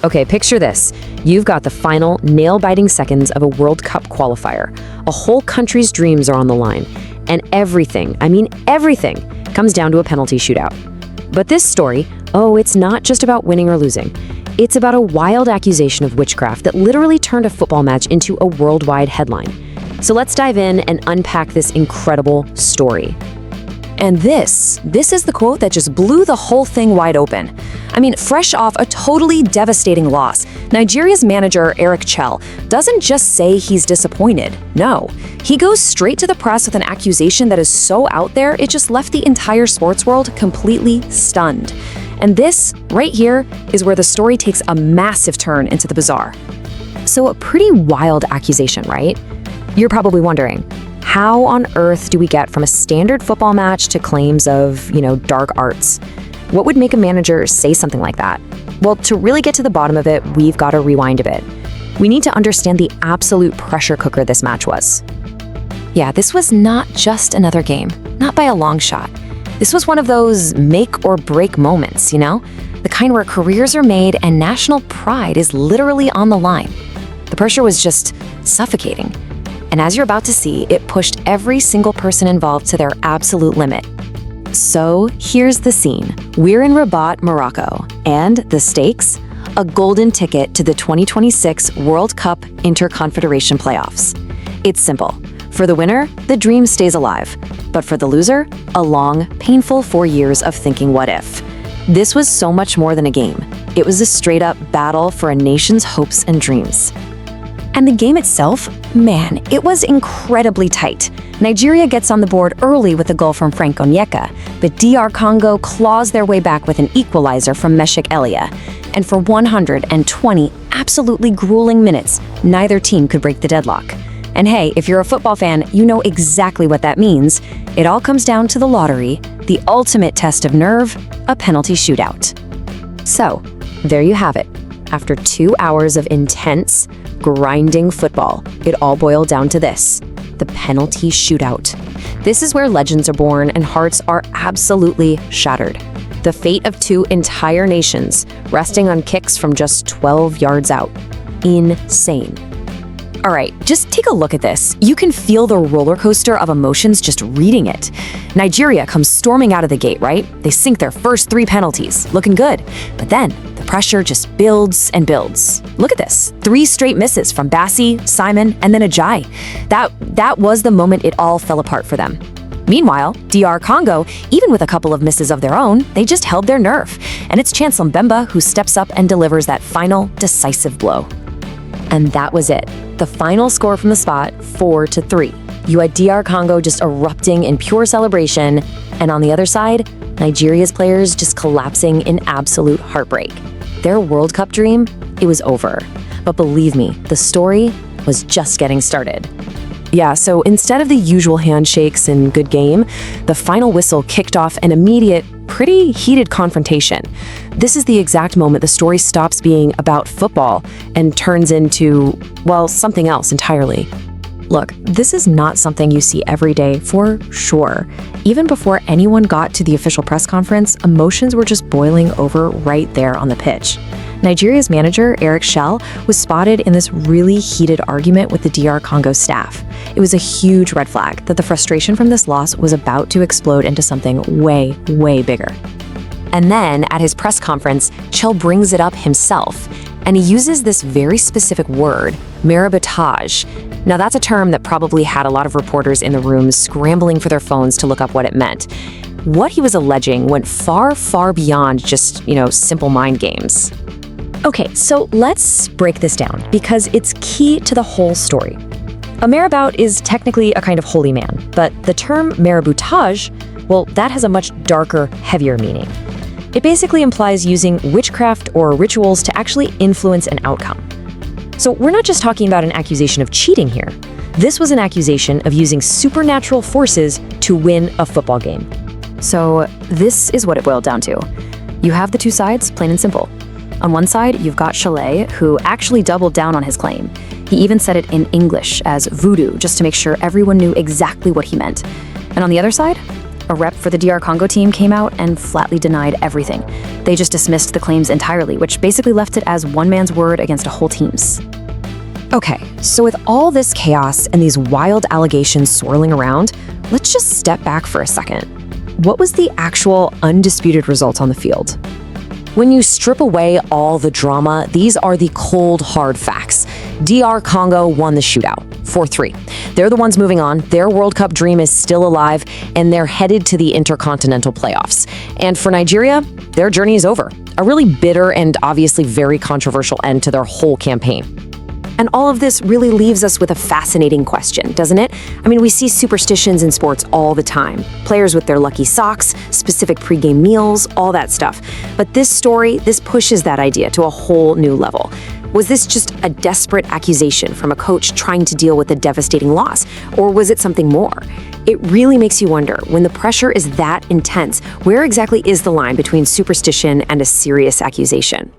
Okay, picture this. You've got the final, nail-biting seconds of a World Cup qualifier. A whole country's dreams are on the line. And everything, I mean everything, comes down to a penalty shootout. But this story, it's not just about winning or losing. It's about a wild accusation of witchcraft that literally turned a football match into a worldwide headline. So let's dive in and unpack this incredible story. And this is the quote that just blew the whole thing wide open. I mean, fresh off a totally devastating loss, Nigeria's manager, Éric Chelle, doesn't just say he's disappointed. No, he goes straight to the press with an accusation that is so out there, it just left the entire sports world completely stunned. And this, right here, is where the story takes a massive turn into the bizarre. So a pretty wild accusation, right? You're probably wondering, how on earth do we get from a standard football match to claims of, dark arts? What would make a manager say something like that? Well, to really get to the bottom of it, we've got to rewind a bit. We need to understand the absolute pressure cooker this match was. Yeah, this was not just another game, not by a long shot. This was one of those make or break moments, The kind where careers are made and national pride is literally on the line. The pressure was just suffocating. And as you're about to see, it pushed every single person involved to their absolute limit. So here's the scene. We're in Rabat, Morocco, and the stakes? A golden ticket to the 2026 World Cup Interconfederation Playoffs. It's simple. For the winner, the dream stays alive. But for the loser, a long, painful 4 years of thinking what if. This was so much more than a game. It was a straight-up battle for a nation's hopes and dreams. And the game itself, man, it was incredibly tight. Nigeria gets on the board early with a goal from Frank Onyeka, but DR Congo claws their way back with an equalizer from Meshik Elia. And for 120 absolutely grueling minutes, neither team could break the deadlock. And hey, if you're a football fan, you know exactly what that means. It all comes down to the lottery, the ultimate test of nerve, a penalty shootout. So, there you have it. After 2 hours of intense, grinding football, it all boiled down to this: the penalty shootout. This is where legends are born and hearts are absolutely shattered. The fate of 2 entire nations resting on kicks from just 12 yards out. Insane. All right, just take a look at this. You can feel the roller coaster of emotions just reading it. Nigeria comes storming out of the gate, right? They sink their first 3 penalties, looking good. But then the pressure just builds and builds. Look at this. 3 straight misses from Bassi, Simon, and then Ajayi. That was the moment it all fell apart for them. Meanwhile, DR Congo, even with a couple of misses of their own, they just held their nerve. And it's Chancellor Mbemba who steps up and delivers that final decisive blow. And that was it. The final score from the spot, 4-3. You had DR Congo just erupting in pure celebration, and on the other side, Nigeria's players just collapsing in absolute heartbreak. Their World Cup dream, it was over. But believe me, the story was just getting started. Yeah, so instead of the usual handshakes and good game, the final whistle kicked off an immediate, pretty heated confrontation. This is the exact moment the story stops being about football and turns into, well, something else entirely. Look, this is not something you see every day, for sure. Even before anyone got to the official press conference, emotions were just boiling over right there on the pitch. Nigeria's manager, Éric Chelle, was spotted in this really heated argument with the DR Congo staff. It was a huge red flag that the frustration from this loss was about to explode into something way, way bigger. And then, at his press conference, Chelle brings it up himself, and he uses this very specific word, maraboutage. Now, that's a term that probably had a lot of reporters in the room scrambling for their phones to look up what it meant. What he was alleging went far, far beyond just, simple mind games. Okay, so let's break this down, because it's key to the whole story. A marabout is technically a kind of holy man, but the term maraboutage, well, that has a much darker, heavier meaning. It basically implies using witchcraft or rituals to actually influence an outcome. So we're not just talking about an accusation of cheating here. This was an accusation of using supernatural forces to win a football game. So this is what it boiled down to. You have the 2 sides, plain and simple. On one side, you've got Chelle, who actually doubled down on his claim. He even said it in English as Voodoo, just to make sure everyone knew exactly what he meant. And on the other side, A rep for the DR Congo team came out and flatly denied everything. They just dismissed the claims entirely, which basically left it as one man's word against a whole team's. Okay, so with all this chaos and these wild allegations swirling around, let's just step back for a second. What was the actual undisputed result on the field? When you strip away all the drama, these are the cold, hard facts. DR Congo won the shootout, 4-3. They're the ones moving on, their World Cup dream is still alive, and they're headed to the intercontinental playoffs. And for Nigeria, their journey is over. A really bitter and obviously very controversial end to their whole campaign. And all of this really leaves us with a fascinating question, doesn't it? I mean, we see superstitions in sports all the time. Players with their lucky socks, specific pregame meals, all that stuff. But this story, this pushes that idea to a whole new level. Was this just a desperate accusation from a coach trying to deal with a devastating loss? Or was it something more? It really makes you wonder, when the pressure is that intense, where exactly is the line between superstition and a serious accusation?